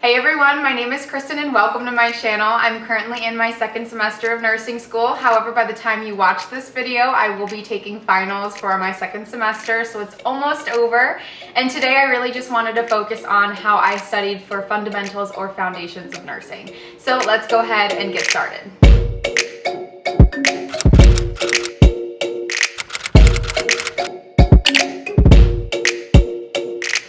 Hey everyone, my name is Kristen and welcome to my channel. I'm currently in my second semester of nursing school. However, by the time you watch this video, I will be taking finals for my second semester, so it's almost over. And today I really just wanted to focus on how I studied for fundamentals or foundations of nursing. So let's go ahead and get started.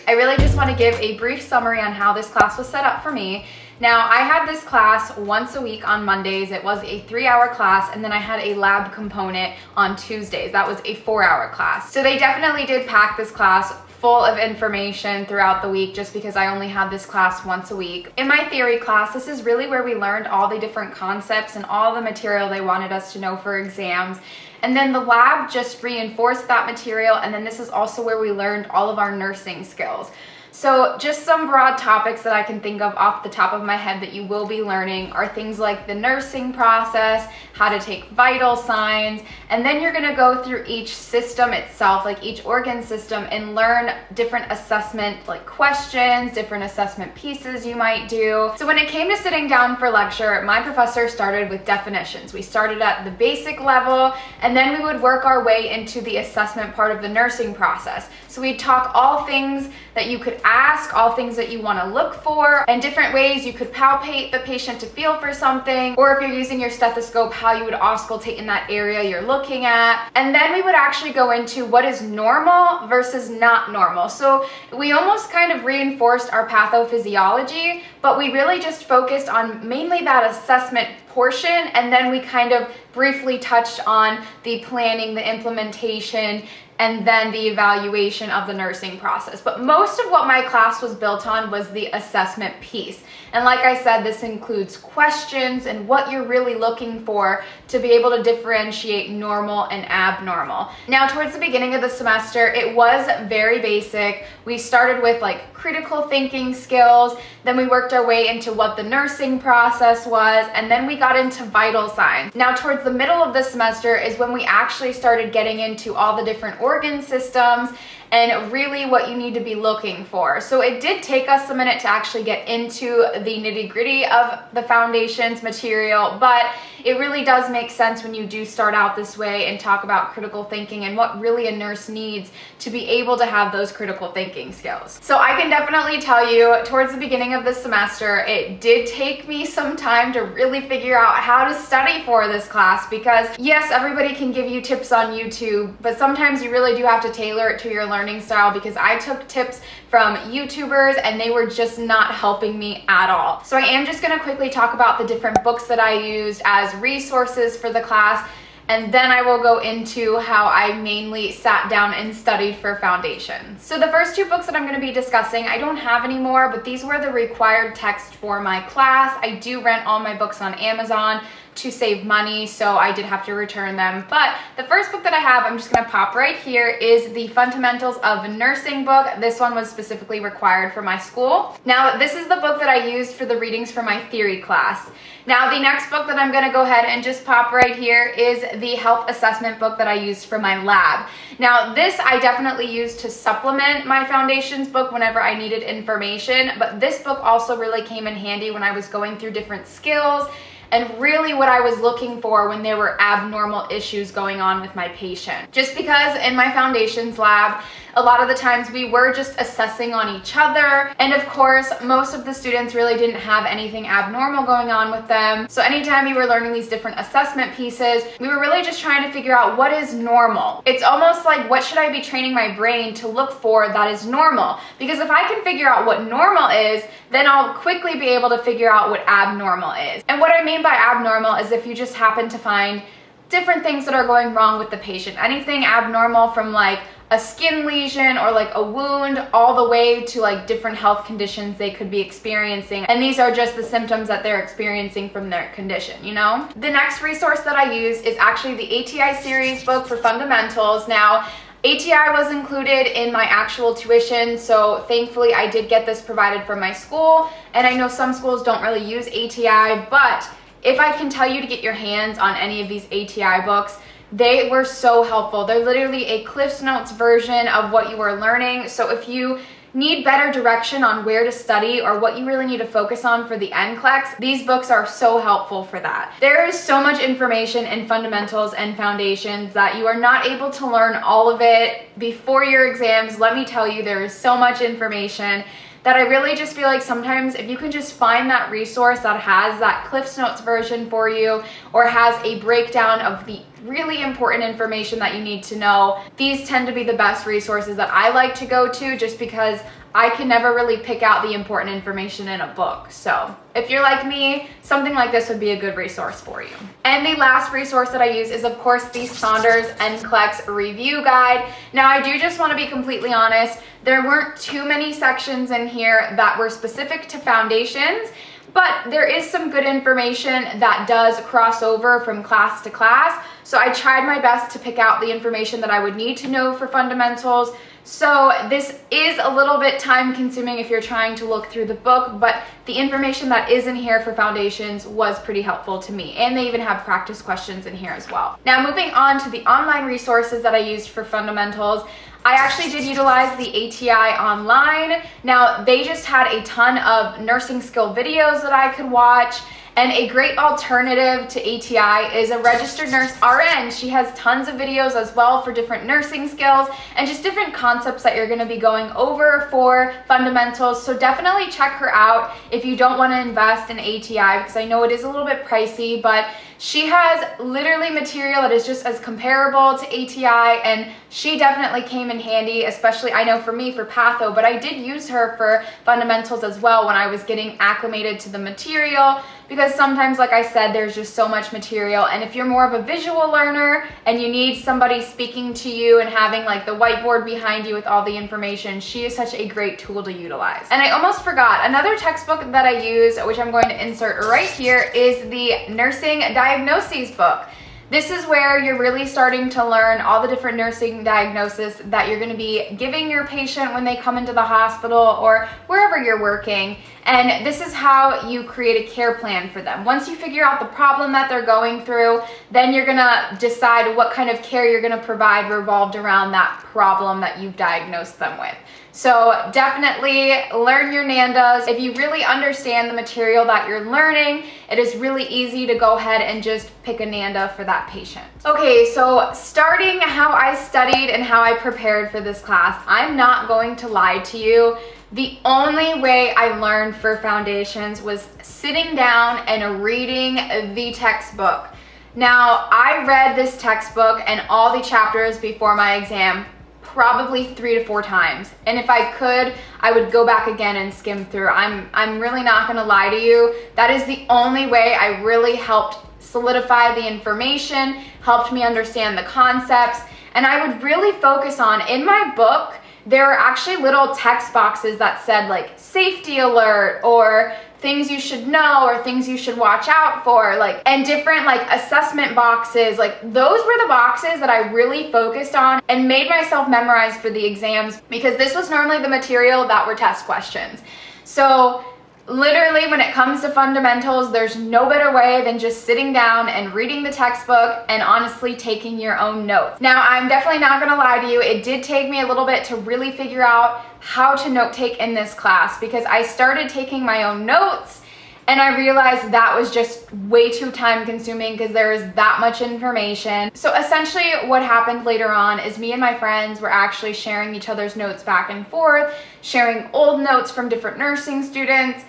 I really just want to give a brief summary on how this class was set up for me. Now, I had this class once a week on Mondays. It was a 3-hour class, and then I had a lab component on Tuesdays. That was a 4-hour class. So they definitely did pack this class full of information throughout the week just because I only had this class once a week. In my theory class, this is really where we learned all the different concepts and all the material they wanted us to know for exams. And then the lab just reinforced that material, and then this is also where we learned all of our nursing skills. So just some broad topics that I can think of off the top of my head that you will be learning are things like the nursing process, how to take vital signs, and then you're gonna go through each system itself, like each organ system, and learn different assessment like questions, different assessment pieces you might do. So when it came to sitting down for lecture, my professor started with definitions. We started at the basic level, and then we would work our way into the assessment part of the nursing process. So we'd talk all things that you could ask, all things that you want to look for, and different ways you could palpate the patient to feel for something, or if you're using your stethoscope, how you would auscultate in that area you're looking at. And then we would actually go into what is normal versus not normal. So we almost kind of reinforced our pathophysiology, but we really just focused on mainly that assessment portion, and then we kind of briefly touched on the planning, the implementation, and then the evaluation of the nursing process. But most of what my class was built on was the assessment piece. And like I said, this includes questions and what you're really looking for to be able to differentiate normal and abnormal. Now, towards the beginning of the semester, it was very basic. We started with like critical thinking skills, then we worked our way into what the nursing process was, and then we got into vital signs. Now, towards the middle of the semester is when we actually started getting into all the different organ systems and really what you need to be looking for. So it did take us a minute to actually get into the nitty-gritty of the foundations material, but it really does make sense when you do start out this way and talk about critical thinking and what really a nurse needs to be able to have those critical thinking skills. So I can definitely tell you, towards the beginning of the semester, it did take me some time to really figure out how to study for this class, because yes, everybody can give you tips on YouTube, but sometimes you really do have to tailor it to your learning style, because I took tips from YouTubers and they were just not helping me at all. So I am just going to quickly talk about the different books that I used as resources for the class, and then I will go into how I mainly sat down and studied for foundations. So the first two books that I'm going to be discussing, I don't have anymore, but these were the required text for my class. I do rent all my books on Amazon to save money, so I did have to return them. But the first book that I have, I'm just gonna pop right here, is the Fundamentals of Nursing book. This one was specifically required for my school. Now, this is the book that I used for the readings for my theory class. Now, the next book that I'm gonna go ahead and just pop right here is the health assessment book that I used for my lab. Now, this I definitely used to supplement my foundations book whenever I needed information, but this book also really came in handy when I was going through different skills and really what I was looking for when there were abnormal issues going on with my patient. Just because in my foundations lab, a lot of the times we were just assessing on each other, and of course most of the students really didn't have anything abnormal going on with them. So anytime we were learning these different assessment pieces, we were really just trying to figure out what is normal. It's almost like, what should I be training my brain to look for that is normal? Because if I can figure out what normal is, then I'll quickly be able to figure out what abnormal is. And what I mean by abnormal is if you just happen to find different things that are going wrong with the patient. Anything abnormal from like a skin lesion or like a wound all the way to like different health conditions they could be experiencing. And these are just the symptoms that they're experiencing from their condition, you know? The next resource that I use is actually the ATI series book for fundamentals. Now, ATI was included in my actual tuition, so thankfully I did get this provided from my school, and I know some schools don't really use ATI, but if I can tell you to get your hands on any of these ATI books, they were so helpful. They're literally a Cliff's Notes version of what you were learning, so if you need better direction on where to study or what you really need to focus on for the NCLEX, these books are so helpful for that. There is so much information in fundamentals and foundations that you are not able to learn all of it before your exams. Let me tell you, there is so much information that I really just feel like sometimes if you can just find that resource that has that Cliff's Notes version for you or has a breakdown of the really important information that you need to know, these tend to be the best resources that I like to go to just because I can never really pick out the important information in a book. So if you're like me, something like this would be a good resource for you. And the last resource that I use is, of course, the Saunders NCLEX Review Guide. Now, I do just want to be completely honest. There weren't too many sections in here that were specific to foundations, but there is some good information that does cross over from class to class. So I tried my best to pick out the information that I would need to know for fundamentals. So this is a little bit time consuming if you're trying to look through the book, but the information that is in here for foundations was pretty helpful to me. And they even have practice questions in here as well. Now, moving on to the online resources that I used for fundamentals, I actually did utilize the ATI online. Now, they just had a ton of nursing skill videos that I could watch. And a great alternative to ATI is a registered nurse RN. She has tons of videos as well for different nursing skills and just different concepts that you're going to be going over for fundamentals. So definitely check her out if you don't want to invest in ATI, because I know it is a little bit pricey, but she has literally material that is just as comparable to ATI, and she definitely came in handy, especially I know for me for patho, but I did use her for fundamentals as well when I was getting acclimated to the material, because sometimes, like I said, there's just so much material, and if you're more of a visual learner and you need somebody speaking to you and having like the whiteboard behind you with all the information, she is such a great tool to utilize. And I almost forgot, another textbook that I use, which I'm going to insert right here, is the Nursing Diagnoses book. This is where you're really starting to learn all the different nursing diagnoses that you're going to be giving your patient when they come into the hospital or wherever you're working. And this is how you create a care plan for them. Once you figure out the problem that they're going through, then you're going to decide what kind of care you're going to provide revolved around that problem that you've diagnosed them with. So definitely learn your NANDAs. If you really understand the material that you're learning, it is really easy to go ahead and just pick a NANDA for that patient. Okay, so starting how I studied and how I prepared for this class, I'm not going to lie to you. The only way I learned for foundations was sitting down and reading the textbook. Now, I read this textbook and all the chapters before my exam probably 3 to 4 times. And if I could, I would go back again and skim through. I'm really not gonna lie to you. That is the only way I really helped solidify the information, helped me understand the concepts. And I would really focus on, in my book, there are actually little text boxes that said like safety alert or things you should know or things you should watch out for, like, and different like assessment boxes. Like, those were the boxes that I really focused on and made myself memorize for the exams, because this was normally the material that were test questions. So literally, when it comes to fundamentals, there's no better way than just sitting down and reading the textbook and honestly taking your own notes. Now, I'm definitely not gonna lie to you, it did take me a little bit to really figure out how to note take in this class, because I started taking my own notes and I realized that was just way too time consuming because there is that much information. So essentially what happened later on is me and my friends were actually sharing each other's notes back and forth, sharing old notes from different nursing students,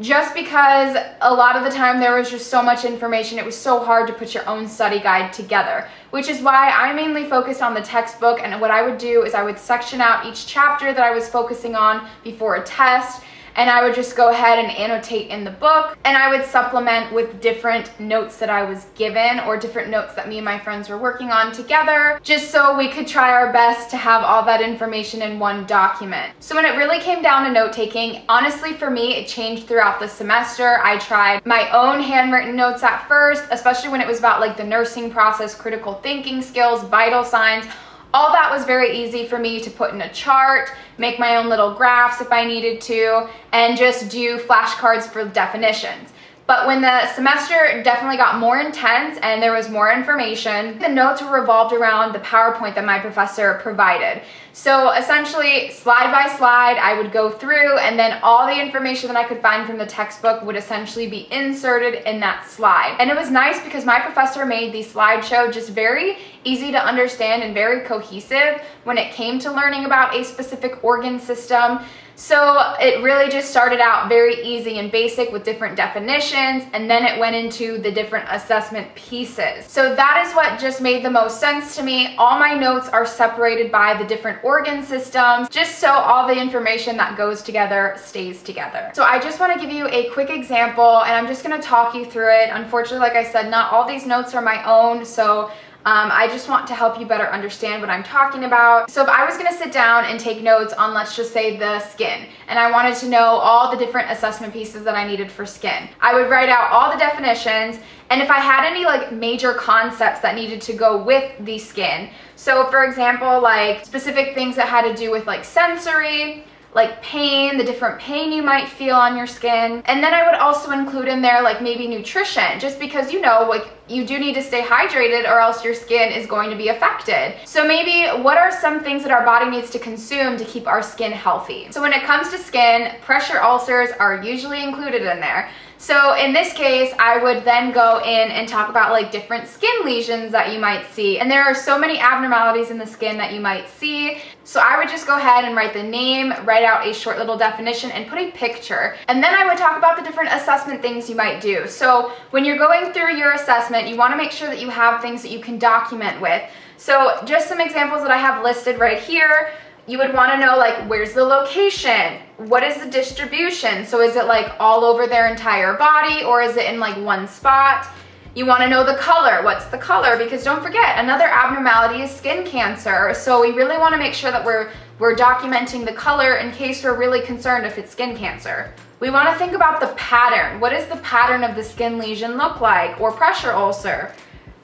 just because a lot of the time there was just so much information, it was so hard to put your own study guide together, which is why I mainly focused on the textbook. And what I would do is I would section out each chapter that I was focusing on before a test, and I would just go ahead and annotate in the book, and I would supplement with different notes that I was given or different notes that me and my friends were working on together, just so we could try our best to have all that information in one document. So when it really came down to note taking, honestly for me, it changed throughout the semester. I tried my own handwritten notes at first, especially when it was about like the nursing process, critical thinking skills, vital signs. All that was very easy for me to put in a chart, make my own little graphs if I needed to, and just do flashcards for definitions. But when the semester definitely got more intense and there was more information, the notes were revolved around the PowerPoint that my professor provided. So essentially, slide by slide, I would go through, and then all the information that I could find from the textbook would essentially be inserted in that slide. And it was nice because my professor made the slideshow just very easy to understand and very cohesive when it came to learning about a specific organ system. So it really just started out very easy and basic with different definitions, and then it went into the different assessment pieces. So that is what just made the most sense to me. All my notes are separated by the different organ systems, just so all the information that goes together stays together. So I just want to give you a quick example, and I'm just going to talk you through it. Unfortunately, like I said, not all these notes are my own, so I just want to help you better understand what I'm talking about. So if I was going to sit down and take notes on, let's just say, the skin, and I wanted to know all the different assessment pieces that I needed for skin, I would write out all the definitions, and if I had any like major concepts that needed to go with the skin, so for example, like specific things that had to do with like sensory, like pain, the different pain you might feel on your skin. And then I would also include in there like maybe nutrition, just because like you do need to stay hydrated or else your skin is going to be affected. So maybe what are some things that our body needs to consume to keep our skin healthy? So when it comes to skin, pressure ulcers are usually included in there. So in this case, I would then go in and talk about like different skin lesions that you might see. And there are so many abnormalities in the skin that you might see. So I would just go ahead and write the name, write out a short little definition, and put a picture. And then I would talk about the different assessment things you might do. So when you're going through your assessment, you want to make sure that you have things that you can document with. So just some examples that I have listed right here. You would want to know like, where's the location? What is the distribution? So is it like all over their entire body, or is it in like one spot? You want to know the color. What's the color? Because don't forget, another abnormality is skin cancer. So we really want to make sure that we're documenting the color in case we're really concerned if it's skin cancer. We want to think about the pattern. What does the pattern of the skin lesion look like, or pressure ulcer?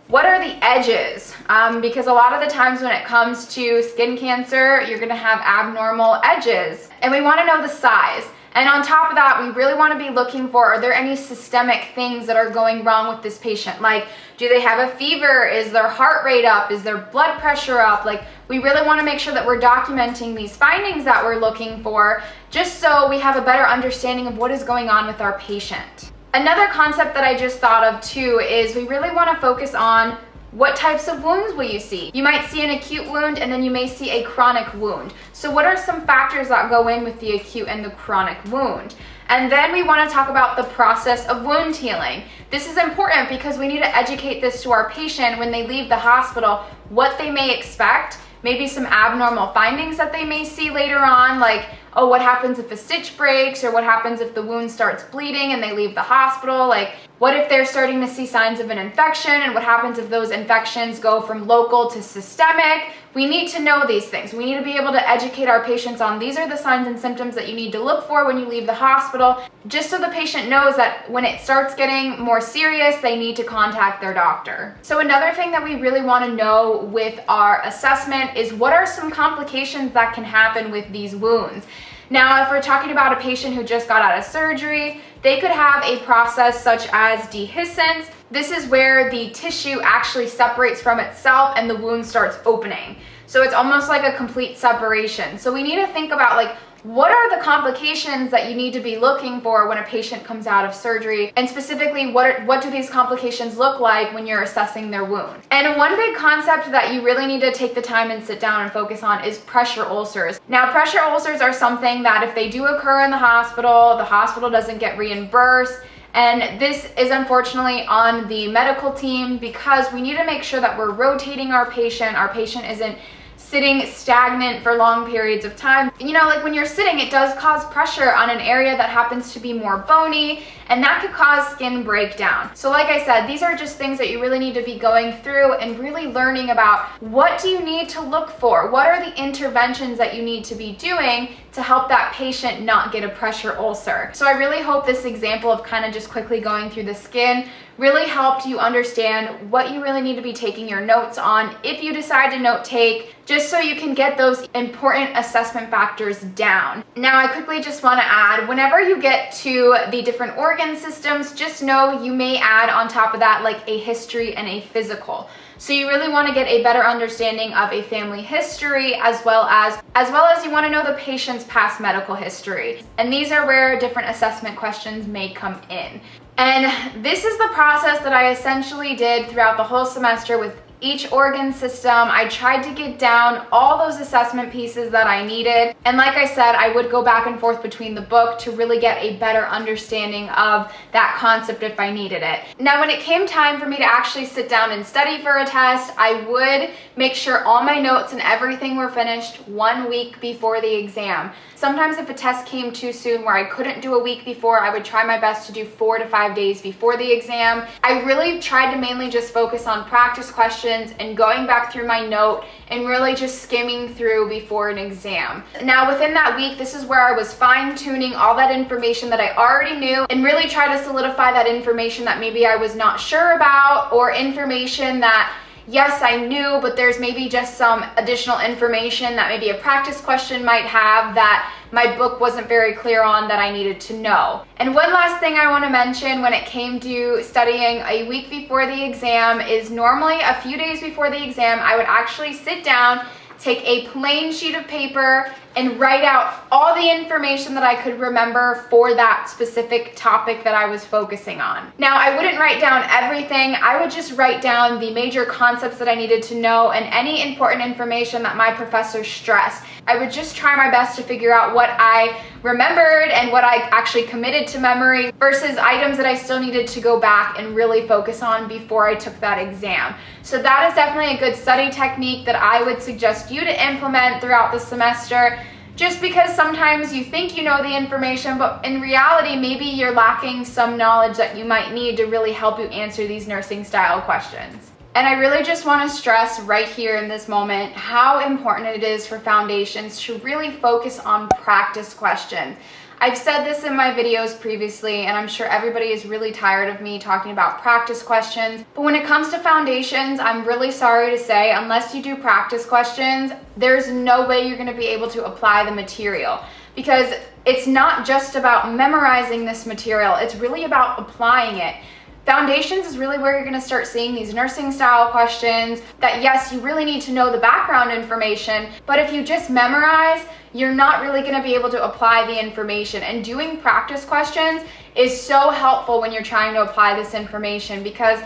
What are the edges? Because a lot of the times when it comes to skin cancer, you're gonna have abnormal edges. And we wanna know the size. And on top of that, we really wanna be looking for, are there any systemic things that are going wrong with this patient? Like, do they have a fever? Is their heart rate up? Is their blood pressure up? Like, we really wanna make sure that we're documenting these findings that we're looking for, just so we have a better understanding of what is going on with our patient. Another concept that I just thought of too is we really want to focus on what types of wounds will you see. You might see an acute wound, and then you may see a chronic wound. So what are some factors that go in with the acute and the chronic wound? And then we want to talk about the process of wound healing. This is important because we need to educate this to our patient when they leave the hospital, what they may expect, maybe some abnormal findings that they may see later on, like, oh, what happens if a stitch breaks, or what happens if the wound starts bleeding and they leave the hospital? Like, what if they're starting to see signs of an infection, and what happens if those infections go from local to systemic? We need to know these things. We need to be able to educate our patients on these are the signs and symptoms that you need to look for when you leave the hospital, just so the patient knows that when it starts getting more serious, they need to contact their doctor. So another thing that we really want to know with our assessment is what are some complications that can happen with these wounds. Now, if we're talking about a patient who just got out of surgery, they could have a process such as dehiscence. This is where the tissue actually separates from itself and the wound starts opening. So it's almost like a complete separation. So we need to think about like, what are the complications that you need to be looking for when a patient comes out of surgery? And specifically, what do these complications look like when you're assessing their wound? And one big concept that you really need to take the time and sit down and focus on is pressure ulcers. Now, pressure ulcers are something that if they do occur in the hospital doesn't get reimbursed. And this is unfortunately on the medical team, because we need to make sure that we're rotating our patient. Our patient isn't sitting stagnant for long periods of time. You know, like when you're sitting, it does cause pressure on an area that happens to be more bony, and that could cause skin breakdown. So like I said, these are just things that you really need to be going through and really learning about. What do you need to look for? What are the interventions that you need to be doing to help that patient not get a pressure ulcer. So I really hope this example of kind of just quickly going through the skin really helped you understand what you really need to be taking your notes on if you decide to note take, just so you can get those important assessment factors down. Now, I quickly just want to add, whenever you get to the different organ systems, just know you may add on top of that like a history and a physical. So you really want to get a better understanding of a family history as well as you want to know the patient's past medical history. And these are where different assessment questions may come in. And this is the process that I essentially did throughout the whole semester with each organ system. I tried to get down all those assessment pieces that I needed. And like I said, I would go back and forth between the book to really get a better understanding of that concept if I needed it. Now, when it came time for me to actually sit down and study for a test, I would make sure all my notes and everything were finished 1 week before the exam. Sometimes if a test came too soon where I couldn't do a week before, I would try my best to do 4 to 5 days before the exam. I really tried to mainly just focus on practice questions and going back through my note and really just skimming through before an exam. Now, within that week, this is where I was fine-tuning all that information that I already knew and really try to solidify that information that maybe I was not sure about, or information that yes, I knew, but there's maybe just some additional information that maybe a practice question might have that my book wasn't very clear on that I needed to know. And one last thing I want to mention when it came to studying a week before the exam is normally a few days before the exam, I would actually sit down, take a plain sheet of paper, and write out all the information that I could remember for that specific topic that I was focusing on. Now, I wouldn't write down everything. I would just write down the major concepts that I needed to know and any important information that my professor stressed. I would just try my best to figure out what I remembered and what I actually committed to memory versus items that I still needed to go back and really focus on before I took that exam. So that is definitely a good study technique that I would suggest you to implement throughout the semester. Just because sometimes you think you know the information, but in reality, maybe you're lacking some knowledge that you might need to really help you answer these nursing style questions. And I really just want to stress right here in this moment how important it is for foundations to really focus on practice questions. I've said this in my videos previously, and I'm sure everybody is really tired of me talking about practice questions. But when it comes to foundations, I'm really sorry to say, unless you do practice questions, there's no way you're going to be able to apply the material. Because it's not just about memorizing this material, it's really about applying it. Foundations is really where you're going to start seeing these nursing style questions that, yes, you really need to know the background information, but if you just memorize, you're not really going to be able to apply the information. And doing practice questions is so helpful when you're trying to apply this information, because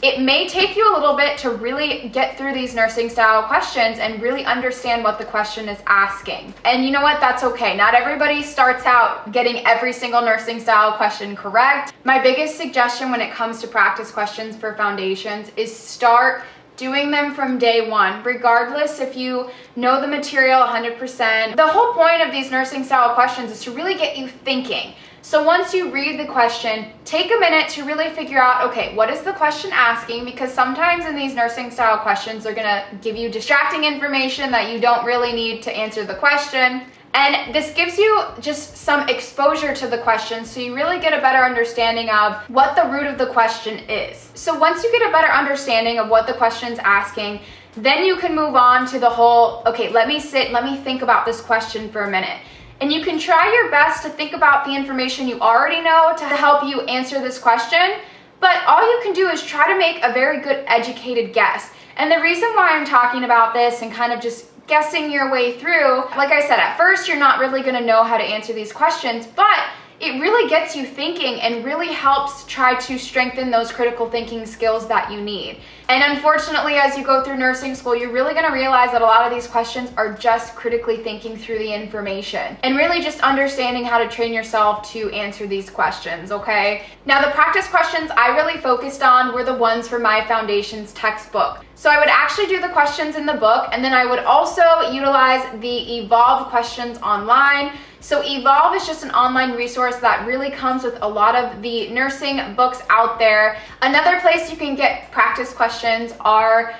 it may take you a little bit to really get through these nursing style questions and really understand what the question is asking. And you know what? That's okay. Not everybody starts out getting every single nursing style question correct. My biggest suggestion when it comes to practice questions for foundations is start doing them from day one, regardless if you know the material 100%. The whole point of these nursing style questions is to really get you thinking. So once you read the question, take a minute to really figure out, okay, what is the question asking? Because sometimes in these nursing style questions, they're gonna give you distracting information that you don't really need to answer the question. And this gives you just some exposure to the question, so you really get a better understanding of what the root of the question is. So once you get a better understanding of what the question's asking, then you can move on to the whole, okay, let me think about this question for a minute. And you can try your best to think about the information you already know to help you answer this question, but all you can do is try to make a very good educated guess. And the reason why I'm talking about this and kind of just guessing your way through, like I said, at first you're not really going to know how to answer these questions, but it really gets you thinking and really helps try to strengthen those critical thinking skills that you need. And unfortunately, as you go through nursing school, you're really going to realize that a lot of these questions are just critically thinking through the information and really just understanding how to train yourself to answer these questions, okay? Now, the practice questions I really focused on were the ones from my foundations textbook. So I would actually do the questions in the book, and then I would also utilize the Evolve questions online. So Evolve is just an online resource that really comes with a lot of the nursing books out there. Another place you can get practice questions are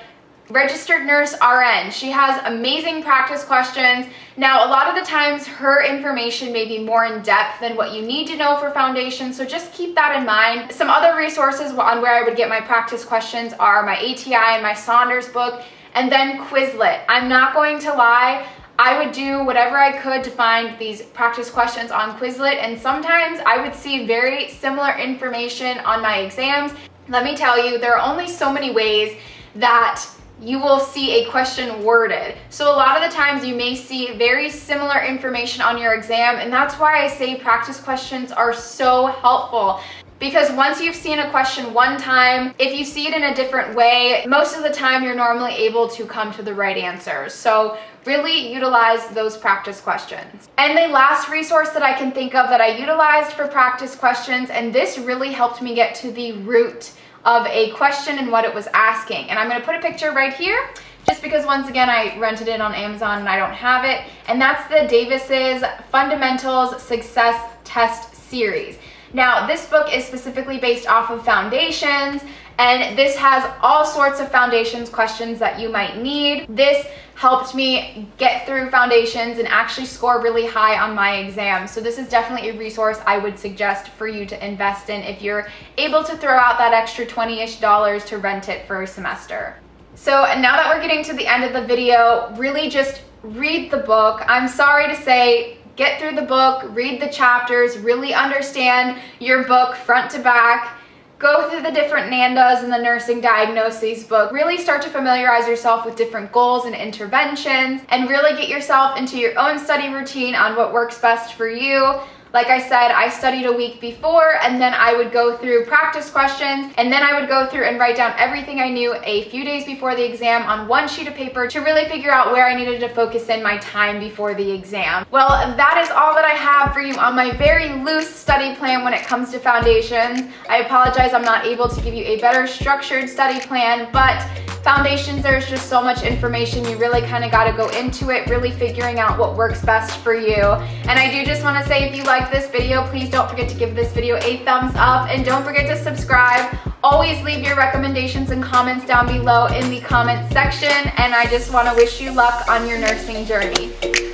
Registered Nurse RN. She has amazing practice questions. Now, a lot of the times her information may be more in depth than what you need to know for foundation, so just keep that in mind. Some other resources on where I would get my practice questions are my ATI and my Saunders book, and then Quizlet. I'm not going to lie, I would do whatever I could to find these practice questions on Quizlet, and sometimes I would see very similar information on my exams. Let me tell you, there are only so many ways that you will see a question worded. So a lot of the times you may see very similar information on your exam, and that's why I say practice questions are so helpful. Because once you've seen a question one time, if you see it in a different way, most of the time you're normally able to come to the right answers. So really utilize those practice questions. And the last resource that I can think of that I utilized for practice questions, and this really helped me get to the root of a question and what it was asking. And I'm going to put a picture right here, just because once again I rented it on Amazon and I don't have it. And that's the Davis's Fundamentals Success Test series. Now, this book is specifically based off of foundations, and this has all sorts of foundations questions that you might need. This helped me get through foundations and actually score really high on my exam. So this is definitely a resource I would suggest for you to invest in if you're able to throw out that extra $20-ish to rent it for a semester. So now that we're getting to the end of the video, really just read the book. I'm sorry to say, get through the book, read the chapters, really understand your book front to back, go through the different NANDAs in the nursing diagnoses book, really start to familiarize yourself with different goals and interventions, and really get yourself into your own study routine on what works best for you. Like I said, I studied a week before, and then I would go through practice questions, and then I would go through and write down everything I knew a few days before the exam on one sheet of paper to really figure out where I needed to focus in my time before the exam. Well, that is all that I have for you on my very loose study plan when it comes to foundations. I apologize I'm not able to give you a better structured study plan, but foundations, there's just so much information. You really kind of got to go into it, really figuring out what works best for you. And I do just want to say, if you like this video, please don't forget to give this video a thumbs up, and don't forget to subscribe. Always leave your recommendations and comments down below in the comment section, and I just want to wish you luck on your nursing journey.